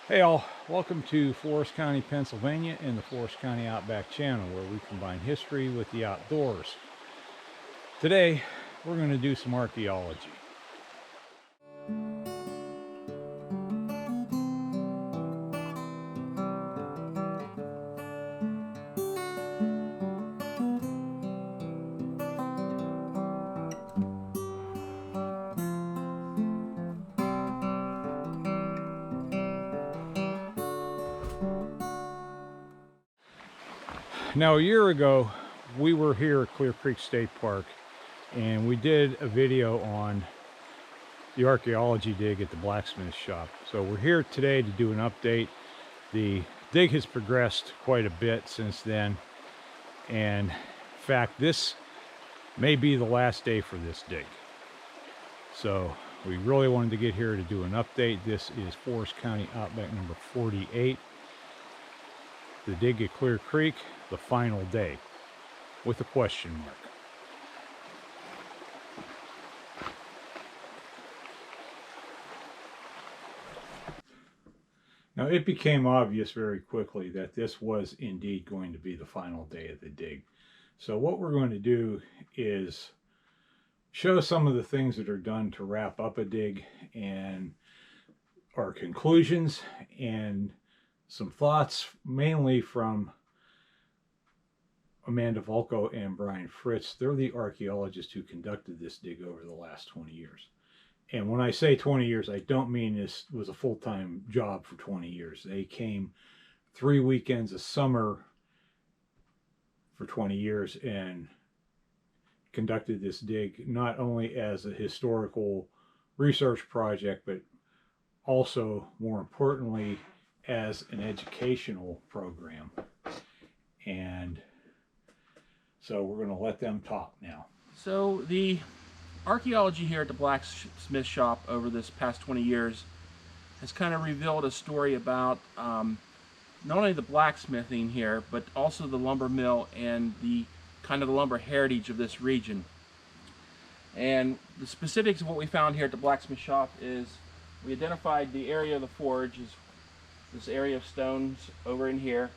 Hey all, welcome to Forest County, Pennsylvania and the Forest County Outback channel, where we combine history with the outdoors. Today we're going to do some archaeology. Now a year ago we were here at Clear Creek State Park and we did a video on the archaeology dig at the blacksmith shop. So we're here today to do an update. The dig has progressed quite a bit since then, and in fact this may be the last day for this dig. So we really wanted to get here to do an update. This is Forest County Outback number 48. The dig at Clear Creek, the final day, with a question mark. Now it became obvious very quickly that this was indeed going to be the final day of the dig. So what we're going to do is show some of the things that are done to wrap up a dig and our conclusions and some thoughts, mainly from Amanda Volko and Brian Fritz. They're the archaeologists who conducted this dig over the last 20 years. And when I say 20 years, I don't mean this was a full-time job for 20 years. They came 3 weekends a summer for 20 years and conducted this dig, not only as a historical research project, but also, more importantly, as an educational program. And so we're going to let them talk now. So the archaeology here at the Blacksmith shop over this past 20 years has kind of revealed a story about not only the blacksmithing here, but also the lumber mill and the kind of the lumber heritage of this region. And the specifics of what we found here at the Blacksmith shop is we identified the area of the forge as this area of stones over in here,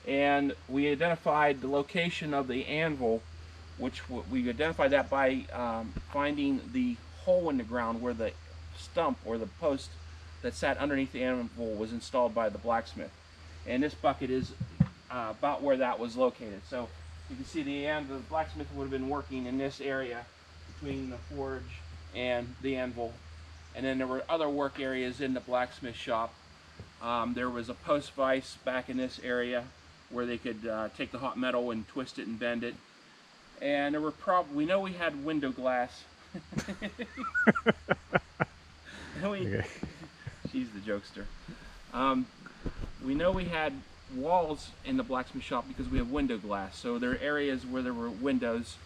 and we identified the location of the anvil, which we identified that by finding the hole in the ground where the stump or the post that sat underneath the anvil was installed by the blacksmith. And this bucket is about where that was located. So you can see the blacksmith would have been working in this area between the forge and the anvil. And then there were other work areas in the blacksmith shop. There was a post vise back in this area where they could take the hot metal and twist it and bend it. And there were we know we had window glass. Okay. She's the jokester. We know we had walls in the blacksmith shop because we have window glass. So there are areas where there were windows,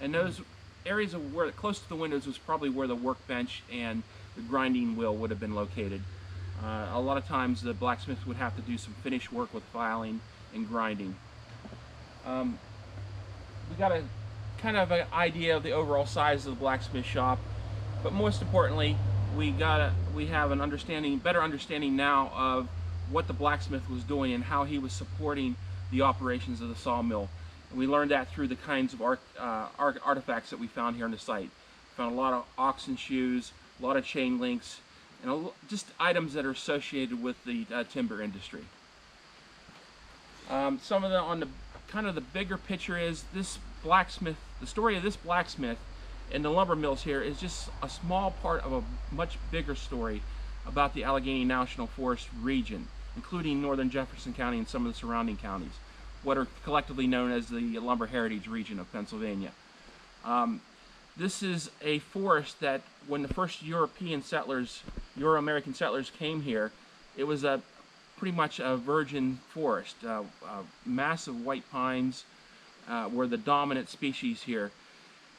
and those areas of where close to the windows was probably where the workbench and the grinding wheel would have been located. A lot of times the blacksmith would have to do some finish work with filing and grinding. We got a kind of an idea of the overall size of the blacksmith shop, but most importantly, we have an better understanding now of what the blacksmith was doing and how he was supporting the operations of the sawmill. And we learned that through the kinds of artifacts that we found here on the site. We found a lot of oxen shoes, a lot of chain links, and just items that are associated with the timber industry. Some of the kind of the bigger picture is this blacksmith. The story of this blacksmith and the lumber mills here is just a small part of a much bigger story about the Allegheny National Forest region, including northern Jefferson County and some of the surrounding counties, what are collectively known as the lumber heritage region of Pennsylvania. This is a forest that when the first Euro-American settlers came here, it was pretty much a virgin forest. Massive white pines were the dominant species here.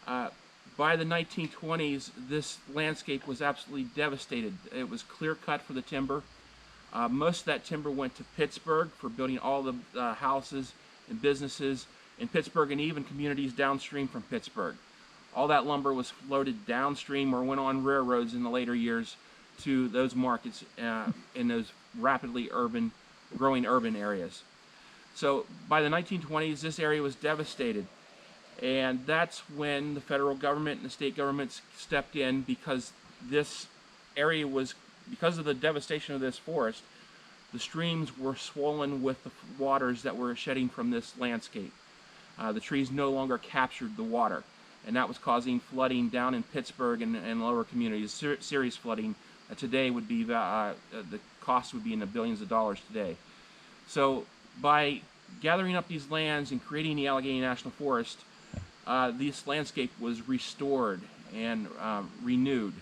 By the 1920s, this landscape was absolutely devastated. It was clear cut for the timber. Most of that timber went to Pittsburgh for building all the houses and businesses in Pittsburgh, and even communities downstream from Pittsburgh. All that lumber was floated downstream or went on railroads in the later years to those markets in those rapidly growing urban areas. So by the 1920s, this area was devastated. And that's when the federal government and the state governments stepped in, because this area was, because of the devastation of this forest, the streams were swollen with the waters that were shedding from this landscape. The trees no longer captured the water, and that was causing flooding down in Pittsburgh and lower communities, serious flooding. Today would be, the cost would be in the billions of dollars today. So by gathering up these lands and creating the Allegheny National Forest, this landscape was restored and renewed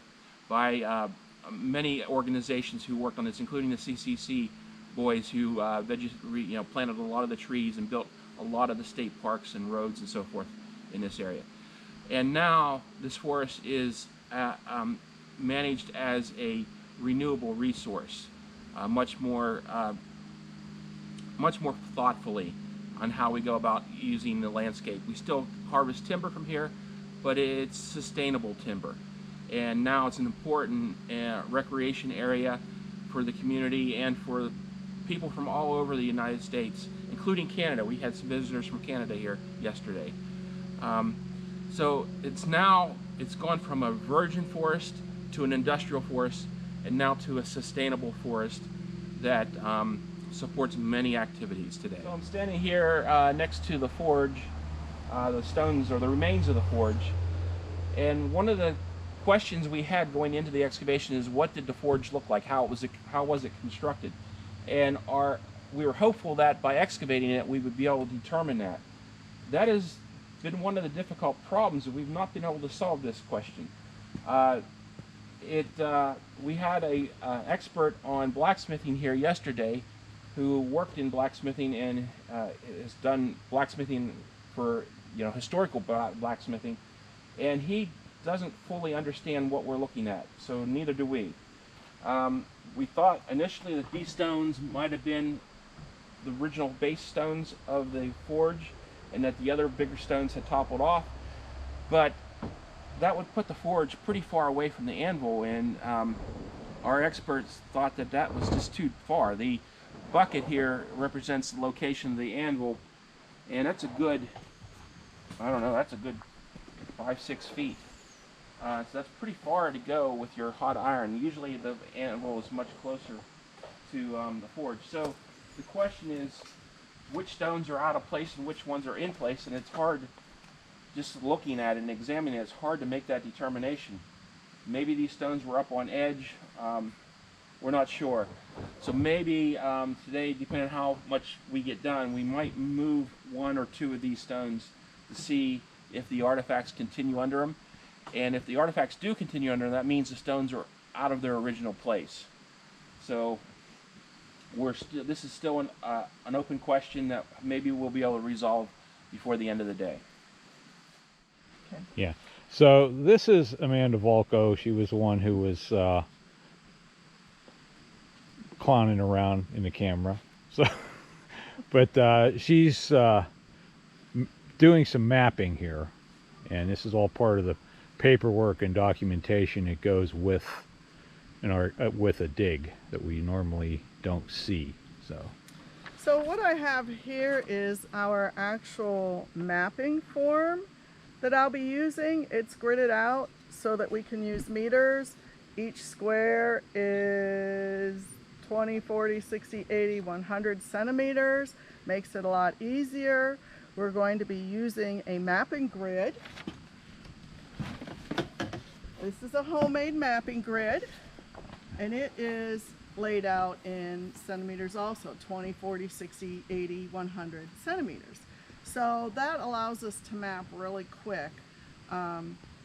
by many organizations who worked on this, including the CCC boys who planted a lot of the trees and built a lot of the state parks and roads and so forth in this area. And now this forest is managed as a renewable resource, much more thoughtfully on how we go about using the landscape. We still harvest timber from here, but it's sustainable timber. And now it's an important recreation area for the community and for people from all over the United States, including Canada. We had some visitors from Canada here yesterday. So it's gone from a virgin forest to an industrial forest, and now to a sustainable forest that supports many activities today. So I'm standing here next to the forge, the stones or the remains of the forge, and one of the questions we had going into the excavation is, what did the forge look like? How was it constructed? And we were hopeful that by excavating it we would be able to determine that. That has been one of the difficult problems, that we've not been able to solve this question. We had an expert on blacksmithing here yesterday who worked in blacksmithing and has done blacksmithing for historical blacksmithing, and he doesn't fully understand what we're looking at, so neither do we. We thought initially that these stones might have been the original base stones of the forge, and that the other bigger stones had toppled off, but that would put the forge pretty far away from the anvil, and our experts thought that that was just too far. The bucket here represents the location of the anvil, and that's a good, that's a good 5-6 feet. So that's pretty far to go with your hot iron. Usually the anvil is much closer to the forge. So the question is, which stones are out of place and which ones are in place, and it's hard, just looking at it and examining it, it's hard to make that determination. Maybe these stones were up on edge, we're not sure. So maybe today, depending on how much we get done, we might move one or two of these stones to see if the artifacts continue under them. And if the artifacts do continue under them, that means the stones are out of their original place. So this is still an open question that maybe we'll be able to resolve before the end of the day. Okay. Yeah. So this is Amanda Volko. She was the one who was clowning around in the camera. So, but she's doing some mapping here, and this is all part of the paperwork and documentation that goes with with a dig that we normally don't see. So what I have here is our actual mapping form that I'll be using. It's gridded out so that we can use meters. Each square is 20, 40, 60, 80, 100 centimeters. Makes it a lot easier. We're going to be using a mapping grid. This is a homemade mapping grid, and it is laid out in centimeters also, 20, 40, 60, 80, 100 centimeters. So that allows us to map really quick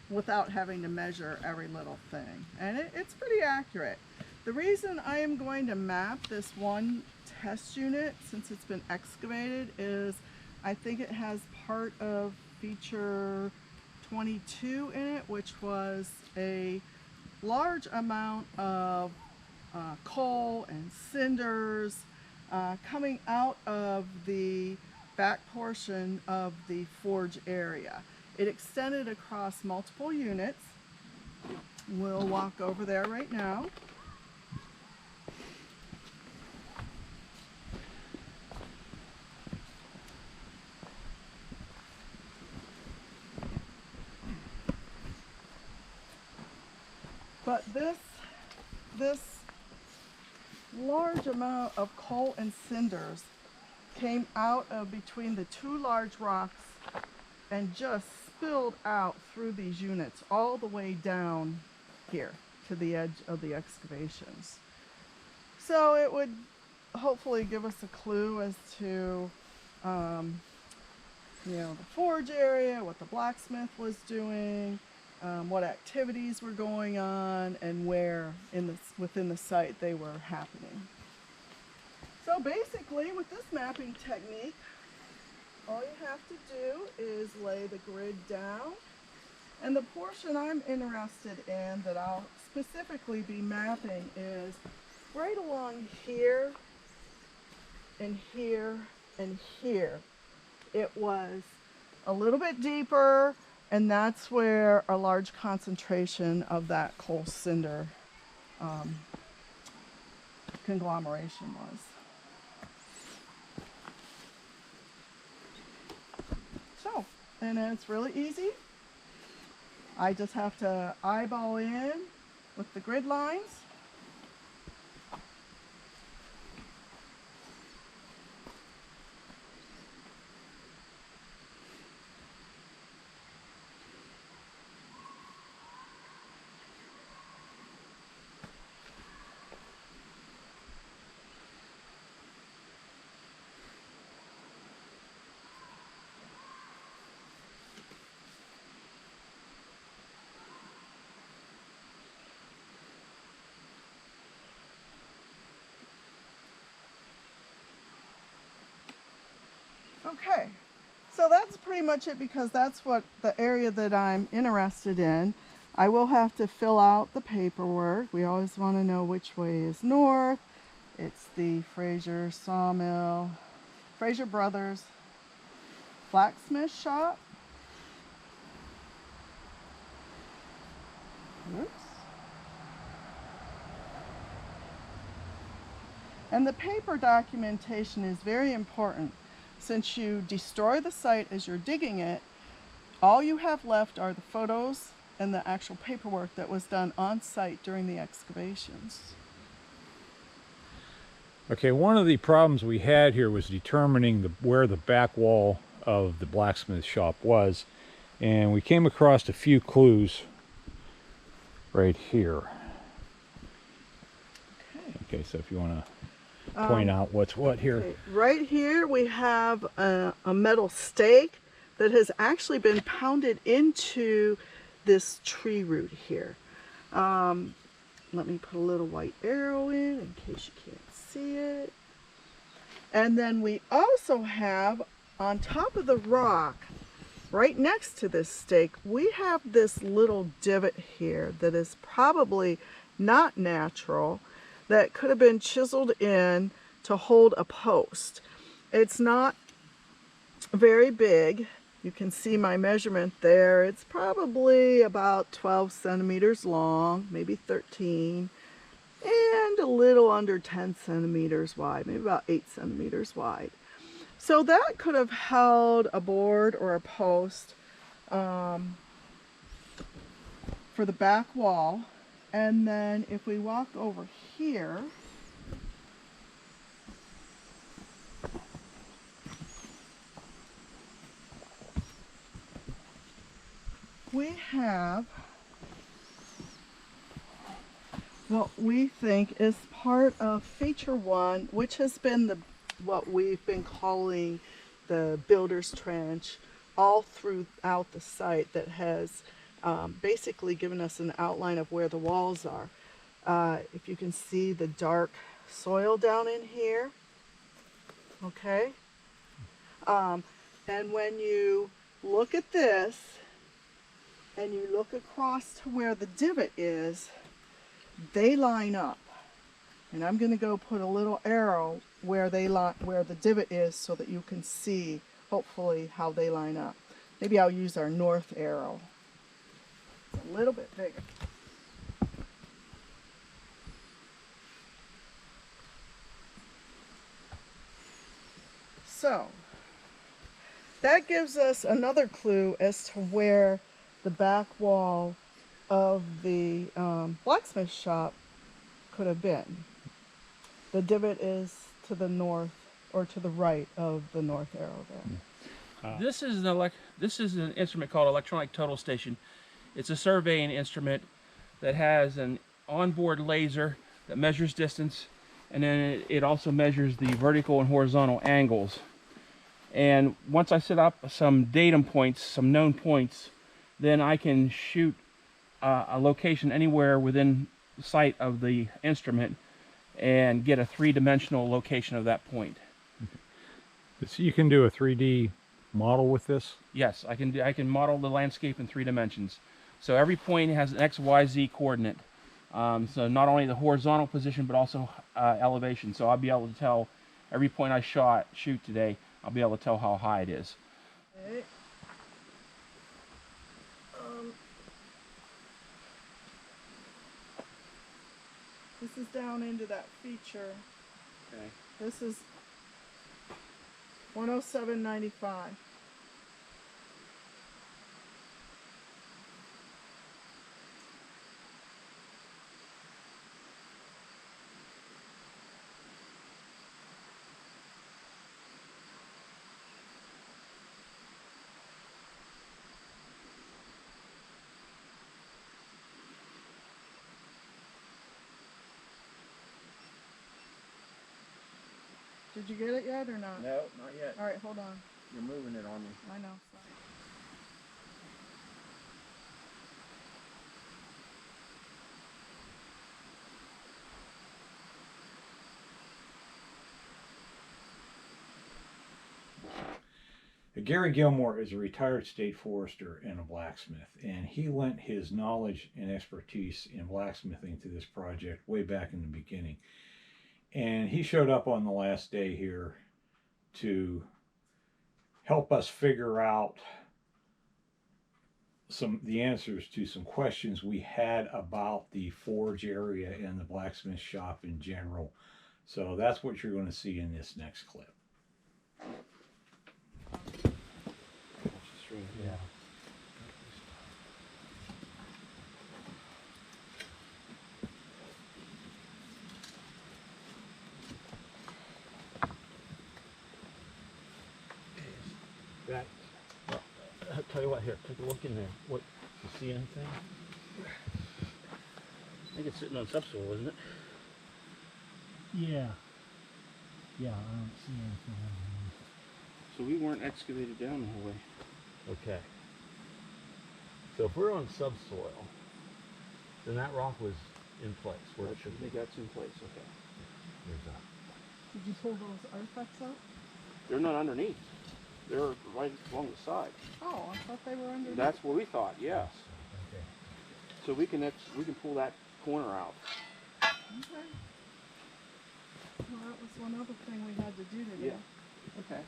without having to measure every little thing. And it's pretty accurate. The reason I am going to map this one test unit, since it's been excavated, is I think it has part of feature 22 in it, which was a large amount of coal and cinders coming out of the back portion of the forge area. It extended across multiple units. We'll walk over there right now. But this large amount of coal and cinders came out of between the two large rocks and just spilled out through these units all the way down here to the edge of the excavations. So it would hopefully give us a clue as to the forge area, what the blacksmith was doing, what activities were going on, and where within the site they were happening. So basically, with this mapping technique, all you have to do is lay the grid down, and the portion I'm interested in that I'll specifically be mapping is right along here and here and here. It was a little bit deeper, and that's where a large concentration of that coal cinder conglomeration was. So, and it's really easy. I just have to eyeball in with the grid lines. Okay, so that's pretty much it because that's what the area that I'm interested in. I will have to fill out the paperwork. We always want to know which way is north. It's the Fraser Sawmill, Fraser Brothers Blacksmith Shop. Oops. And the paper documentation is very important. Since you destroy the site as you're digging it, all you have left are the photos and the actual paperwork that was done on site during the excavations. Okay, one of the problems we had here was determining where the back wall of the blacksmith shop was, and we came across a few clues right here. Okay, so if you want to point out what's what here. Okay. Right here we have a metal stake that has actually been pounded into this tree root here. Let me put a little white arrow in case you can't see it. And then we also have on top of the rock, right next to this stake, we have this little divot here that is probably not natural, that could have been chiseled in to hold a post. It's not very big. You can see my measurement there. It's probably about 12 centimeters long, maybe 13, and a little under 10 centimeters wide, maybe about 8 centimeters wide. So that could have held a board or a post for the back wall. And then if we walk over here, we have what we think is part of feature 1, which has been what we've been calling the builder's trench all throughout the site, that has basically given us an outline of where the walls are. If you can see the dark soil down in here, okay? And when you look at this and you look across to where the divot is, they line up. And I'm going to go put a little arrow where the divot is so that you can see, hopefully, how they line up. Maybe I'll use our north arrow. It's a little bit bigger. So, that gives us another clue as to where the back wall of the blacksmith shop could have been. The divot is to the north or to the right of the north arrow there. This is an instrument called electronic total station. It's a surveying instrument that has an onboard laser that measures distance, and then it also measures the vertical and horizontal angles. And once I set up some datum points, some known points, then I can shoot a location anywhere within sight of the instrument and get a three-dimensional location of that point. So you can do a 3D model with this? Yes, I can model the landscape in 3 dimensions. So every point has an X, Y, Z coordinate. So not only the horizontal position, but also elevation. So I'll be able to tell every point I shoot today, I'll be able to tell how high it is. Okay. This is down into that feature. Okay. This is 107.95. Did you get it yet or not? No, not yet. All right, hold on. You're moving it on me. I know. Sorry. Gary Gilmore is a retired state forester and a blacksmith, and he lent his knowledge and expertise in blacksmithing to this project way back in the beginning. And he showed up on the last day here to help us figure out the answers to some questions we had about the forge area and the blacksmith shop in general. So that's what you're going to see in this next clip. Yeah. That, well, I'll tell you what, here, take a look in there. What, you see anything? I think it's sitting on subsoil, isn't it? Yeah. Yeah, I don't see anything underneath. So we weren't excavated down the whole way. Okay. So if we're on subsoil, then that rock was in place where it should I be. think that's in place, okay. There's that. Did you pull those artifacts out? They're not underneath. They're right along the side. Oh, I thought they were underneath. That's what we thought, yes. Okay. So we can pull that corner out. Okay. Well, that was one other thing we had to do today. Yeah. Okay.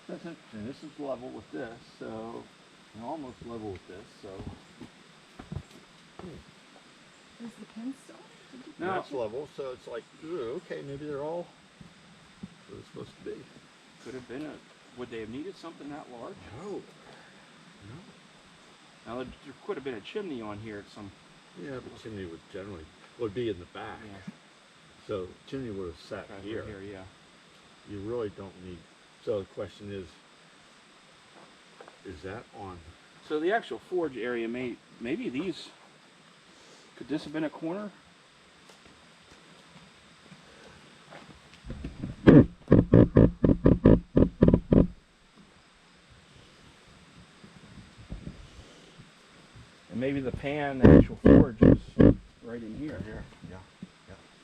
That's interesting. This is level with this, so, and almost level with this, so. Is the pin still? Did you- No. That's level, so it's like, ooh, okay, maybe they're all where they're supposed to be. Could have been would they have needed something that large? No. Now there could have been a chimney on here at some. Yeah, but chimney would be in the back. Yeah. So chimney would have sat Right here. here, yeah. You really don't need, so the question is that on? So the actual forge area maybe these. Could this have been a corner? And maybe the pan, the actual forge is right in here. Yeah.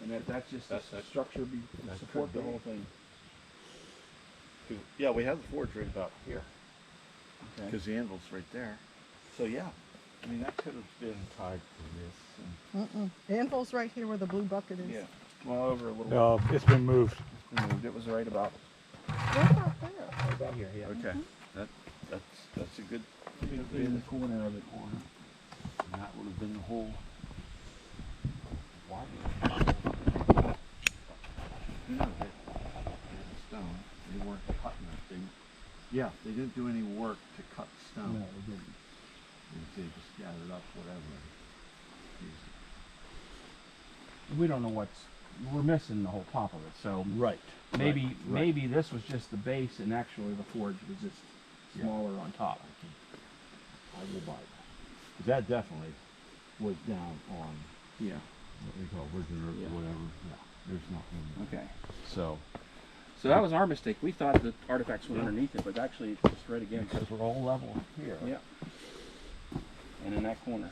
And that's just That's a that- structure that support could the be. whole thing. Yeah, we have the forge right about here, Okay. because the anvil's right there. So yeah, I mean that could have been tied to this. And, Anvil's right here where the blue bucket is. yeah. Well, over a little. No, it's been moved. Moved. It was right about. Right about there. Right about here. Yeah. Okay, that's a good. Could have been in the corner of the corner. And that would have been the whole. Why? You know, they stone. They weren't cutting that thing. Yeah, they didn't do any work to cut stone. No, it didn't. They just gathered up whatever. We don't know we're missing the whole top of it, so Right. maybe right. maybe this was just the base and actually the forge was just smaller on top. I will buy that. 'Cause that definitely was down on Yeah. what we call virgin earth Yeah. or whatever. Yeah. There's nothing. Okay. So So that was our mistake. We thought the artifacts were Yeah. underneath it, but actually it's just right against it. because we're all level here. Yeah. And in that corner.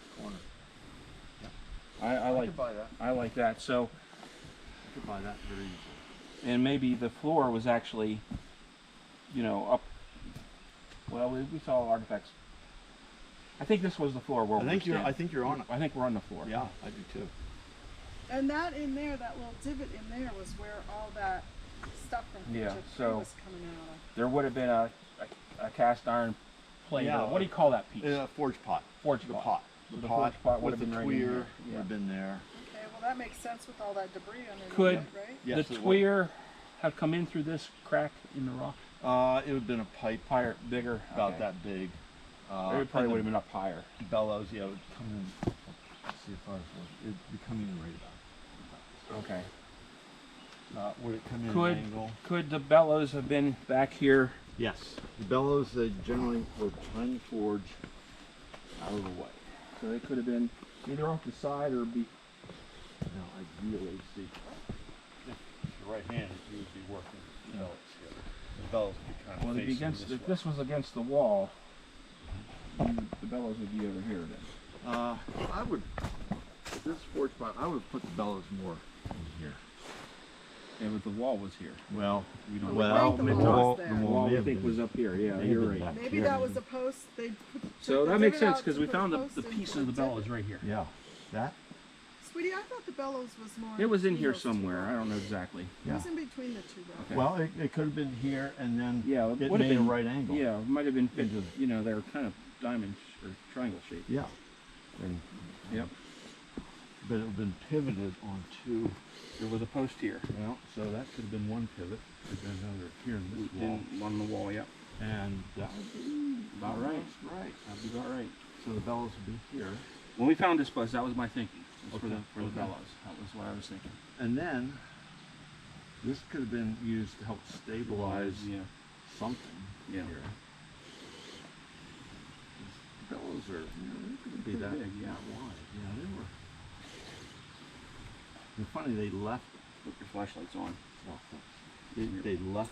I like buy that. I like that. So I could buy that very easily. and maybe the floor was actually, up. Well, we saw artifacts. I think this was the floor where I think we're you're on it. I think we're on the floor. Yeah, I do too. And that in there, that little divot in there was where all that stuff from Yeah, Picture so- was coming out of. There would have been a cast iron plate. Yeah, What do you call that piece? Forge pot. Forge The pot. pot. The The forge pot pot would with have the been right in tweer here. would Yeah. have been there. Okay, well that makes sense with all that debris underneath Could- it, right? Yes, the it would. tweer have come in through this crack in the rock? It would have been a pipe Higher, bigger? about Okay. that big. It probably would have been up higher. Bellows, yeah, it would come in. Let's see if ours was. It'd be coming in right about. Okay. Would it come in Could- an angle? Could the bellows have been back here? Yes. The bellows, they generally were trying to forge out of the way. So they could have been either off the side or be. Now, ideally, see, if you're right-handed, you would be working the bellows here. The bellows would be kind of Well, they'd be facing against. this If way. this was against the wall, the bellows would be over here then. I would, if this forge pot, I would put the bellows more in here. Yeah, but the wall was here. Well, We don't. Well, the the wall, wall was there. the wall we think was up here. Yeah, may have you're been right. back Maybe here. that was a post, they put. So took the that makes divot sense out because to we put a found the post in piece for of the a bellows divot. right here. Yeah, that, Sweetie, I thought the bellows was more. It was in between here those two somewhere. I rocks. don't know exactly. It yeah. was in between the two rocks. Okay. Well, it could have been here and then Yeah, it would have made been a right angle. Yeah, it might have been fit. Into- They were kind of diamond or triangle shaped. Yeah. And, Yep. but it would have been pivoted onto, There was a post here. well, so that could have been one pivot, and then another here in this wall. On the wall. Yep. And that would be About right. almost right. That'd be about right. So the bellows would be here. When we found this place, that was my thinking. Was Okay, for the okay. bellows. That was what I was thinking. And then, this could have been used to help stabilize Yeah. something Yeah. here. These bellows are, they couldn't be that Big, yeah. wide. Yeah, they were. And funny, they left, Put your flashlights on. well, they left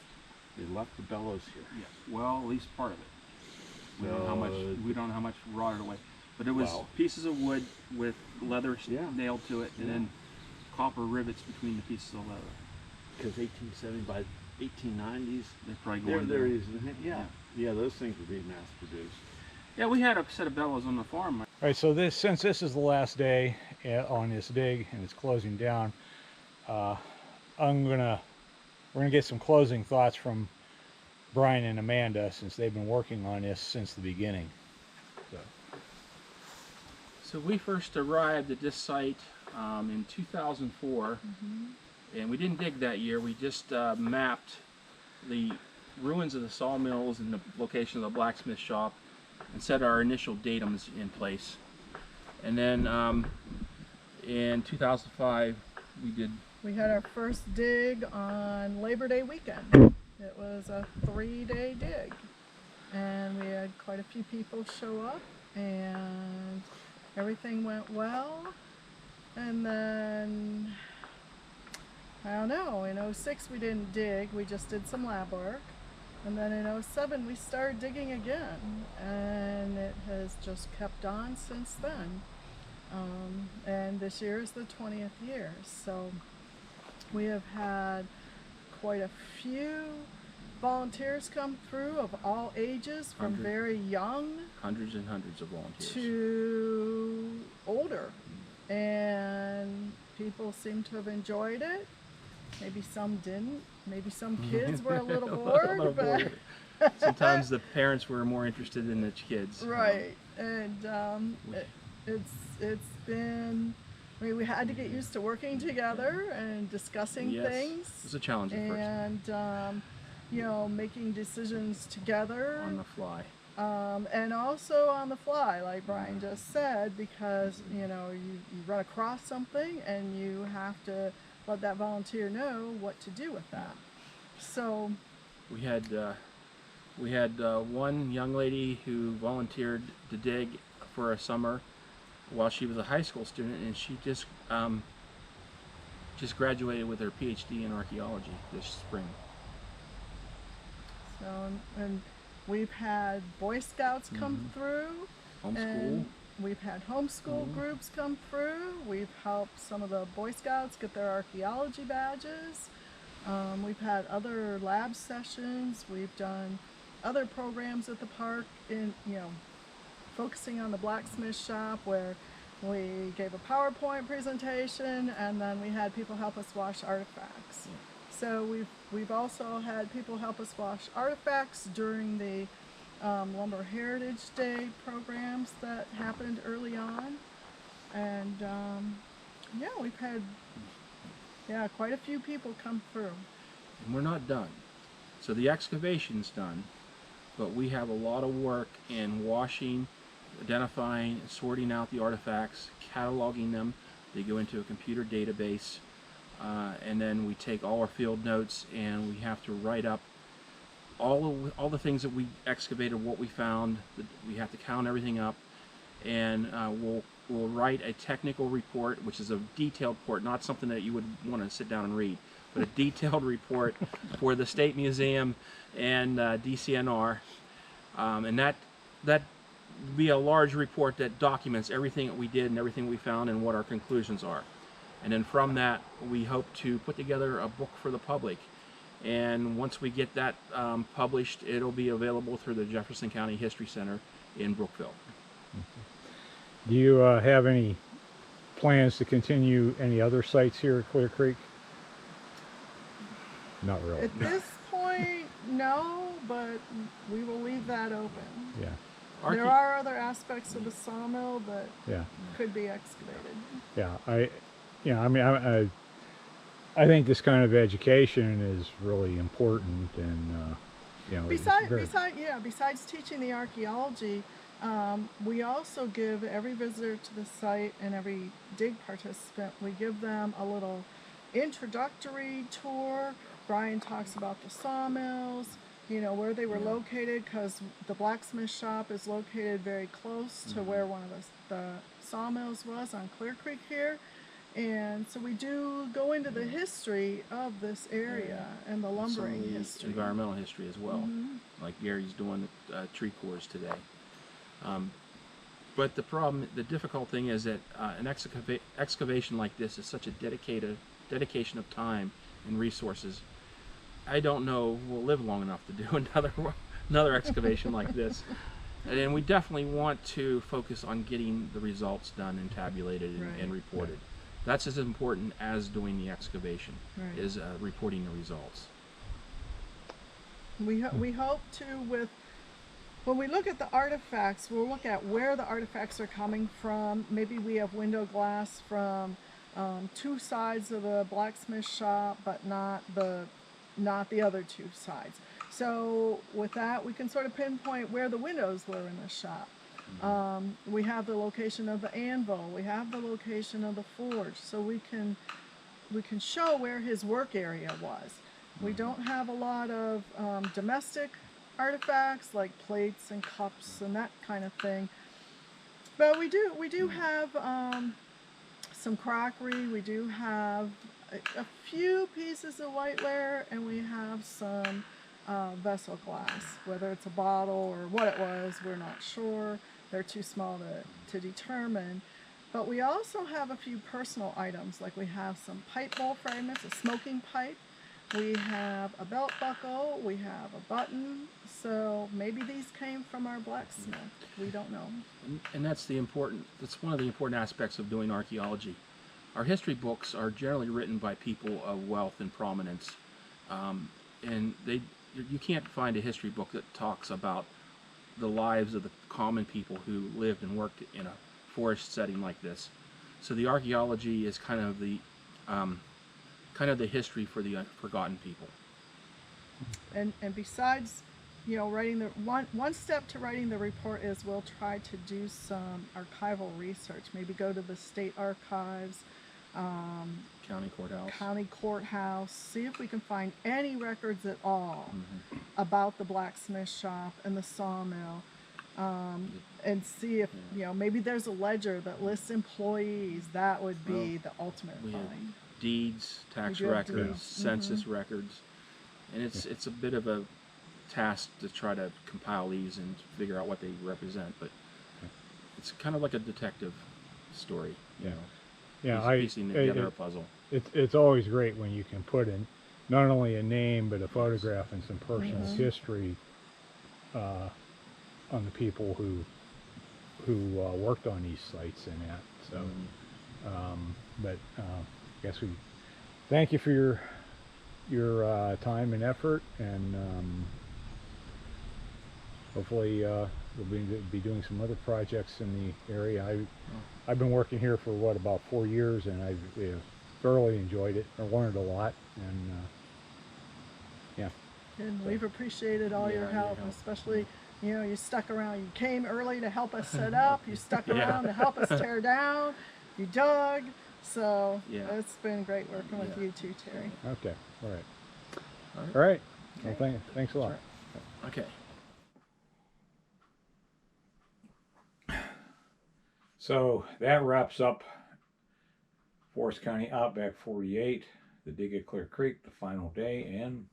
the bellows here. Yes. Well, at least part of it. We don't know how much. So- We don't know how much rotted away. But it was Well- pieces of wood with leather Yeah. nailed to it, and Yeah. then copper rivets between the pieces of leather. Because 1870 by 1890s, They're probably they're going there. easy. Yeah, those things would be mass produced. Yeah, we had a set of bellows on the farm. All right, so since this is the last day on this dig and it's closing down, we're gonna get some closing thoughts from Brian and Amanda since they've been working on this since the beginning. So we first arrived at this site in 2004, and we didn't dig that year. We just mapped the ruins of the sawmills and the location of the blacksmith shop and set our initial datums in place. And then in 2005, We had our first dig on Labor Day weekend. It was a 3-day dig. And we had quite a few people show up and everything went well. And then, I don't know, in 06 we didn't dig, we just did some lab work. And then in 07 we started digging again. And it has just kept on since then. And this year is the 20th year. So we have had quite a few volunteers come through of all ages, from 100. very young hundreds and hundreds of volunteers. to older. And people seem to have enjoyed it. Maybe some didn't. Maybe some kids were a little bored, little but bored. Sometimes the parents were more interested in the kids. right. And it's been. I mean, we had to get used to working together and discussing Yes, things, it was a challenge at first. and making decisions together. On the fly. And also on the fly, like Brian just said, because you know you run across something and you have to let that volunteer know what to do with that. So We had one young lady who volunteered to dig for a summer while she was a high school student, and she just graduated with her PhD in archaeology this spring. So, and we've had Boy Scouts come through, Homeschool. and we've had homeschool groups come through. We've helped some of the Boy Scouts get their archaeology badges. We've had other lab sessions. We've done other programs at the park in, you know, focusing on the blacksmith shop, where we gave a PowerPoint presentation and then we had people help us wash artifacts. So we've also had people help us wash artifacts during the Lumber Heritage Day programs that happened early on. And yeah, we've had quite a few people come through. And we're not done. So the excavation's done, but we have a lot of work in washing, identifying, sorting out the artifacts, cataloging them. They go into a computer database, and then we take all our field notes and we have to write up all the things that we excavated, what we found. We have to count everything up, and we'll write a technical report, which is a detailed report, not something that you would want to sit down and read, but a detailed report for the State Museum and DCNR, and that would be a large report that documents everything that we did and everything we found and what our conclusions are. And then from that, we hope to put together a book for the public. And once we get that published, it'll be available through the Jefferson County History Center in Brookville. Do you have any plans to continue any other sites here at Clear Creek? Not really. At this point, no, but we will leave that open. Yeah. There are other aspects of the sawmill that Yeah. could be excavated. Yeah. I think this kind of education is really important, and Besides teaching the archaeology, we also give every visitor to the site and every dig participant, we give them a little introductory tour. Brian talks about the sawmills, you know, where they were located, because the blacksmith shop is located very close to where one of the sawmills was on Clear Creek here. And so we do go into the history of this area and the lumbering history. Environmental history as well, like Gary's doing the tree cores today. But the difficult thing is that an excavation like this is such a dedication of time and resources. I don't know we'll live long enough to do another excavation like this. And we definitely want to focus on getting the results done and tabulated and reported. That's as important as doing the excavation, is reporting the results. We hope to, when we look at the artifacts, we'll look at where the artifacts are coming from. Maybe we have window glass from two sides of the blacksmith shop, but not the other two sides. So with that, we can sort of pinpoint where the windows were in the shop. We have the location of the anvil. We have the location of the forge, so we can show where his work area was. We don't have a lot of domestic artifacts like plates and cups and that kind of thing, but we do have some crockery. We do have a few pieces of whiteware, and we have some vessel glass. Whether it's a bottle or what it was, we're not sure. They're too small to determine. But we also have a few personal items, like we have some pipe bowl fragments, a smoking pipe. We have a belt buckle. We have a button. So maybe these came from our blacksmith. We don't know. And that's one of the important aspects of doing archaeology. Our history books are generally written by people of wealth and prominence, and you can't find a history book that talks about the lives of the common people who lived and worked in a forest setting like this. So the archaeology is kind of the history for the forgotten people. And besides you know, writing the one step to writing the report is we'll try to do some archival research. Maybe go to the state archives, County courthouse. see if we can find any records at all about the blacksmith shop and the sawmill, and see if, you know, maybe there's a ledger that lists employees. That would be the ultimate we have find. deeds, tax do have records, deeds. census records, and it's a bit of a task to try to compile these and figure out what they represent, but it's kind of like a detective story, you know. Yeah, piecing together a puzzle. It's always great when you can put in not only a name but a photograph and some personal history on the people who worked on these sites and that. So, I guess we thank you for your time and effort, and hopefully we'll be doing some other projects in the area. I've been working here for about 4 years, and I've thoroughly enjoyed it. I learned a lot, and yeah. And we've appreciated all your help, especially, you know, you stuck around. You came early to help us set up. You stuck around to help us tear down. You dug. So it's been great working with you too, Terry. Okay. All right. Well, thanks a lot. Okay. So that wraps up Forest County Outback 48, the dig at Clear Creek, the final day, and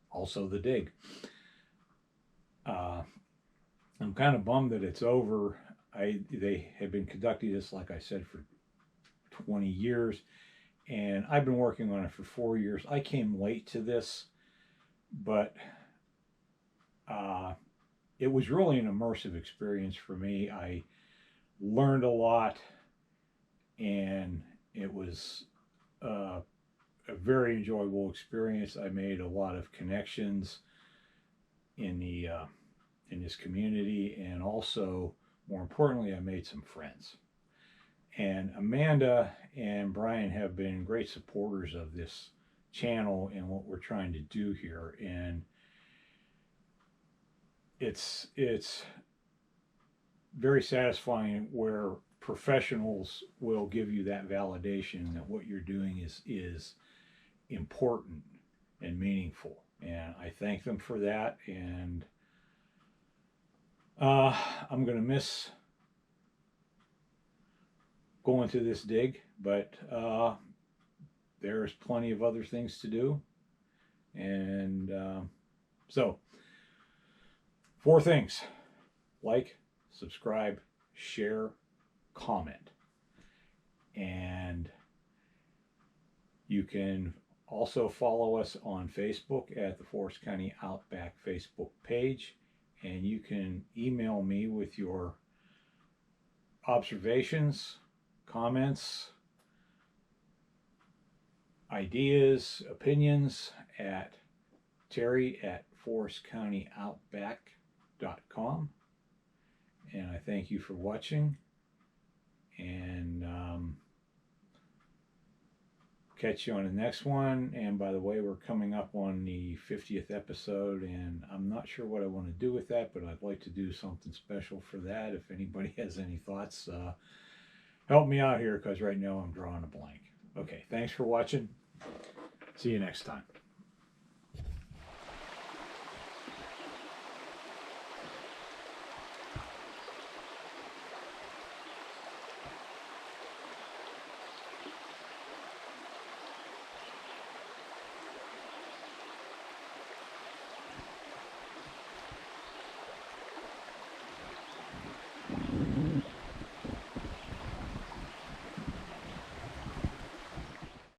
also the dig. I'm kind of bummed that it's over. They have been conducting this, like I said, for 20 years, and I've been working on it for 4 years. I came late to this, but it was really an immersive experience for me. I learned a lot, and it was a very enjoyable experience. I made a lot of connections in this community, and also, more importantly, I made some friends. And Amanda and Brian have been great supporters of this channel and what we're trying to do here, and it's very satisfying where professionals will give you that validation that what you're doing is important and meaningful, and I thank them for that. And I'm gonna miss going to this dig, but there's plenty of other things to do. And so 4 things: like, subscribe, share, comment. And you can also follow us on Facebook at the Forest County Outback Facebook page, and you can email me with your observations, comments, ideas, opinions at terry@forestcountyoutback.com. And I thank you for watching, and catch you on the next one. And by the way, we're coming up on the 50th episode, and I'm not sure what I want to do with that, but I'd like to do something special for that. If anybody has any thoughts, help me out here, because right now I'm drawing a blank. Okay, thanks for watching. See you next time.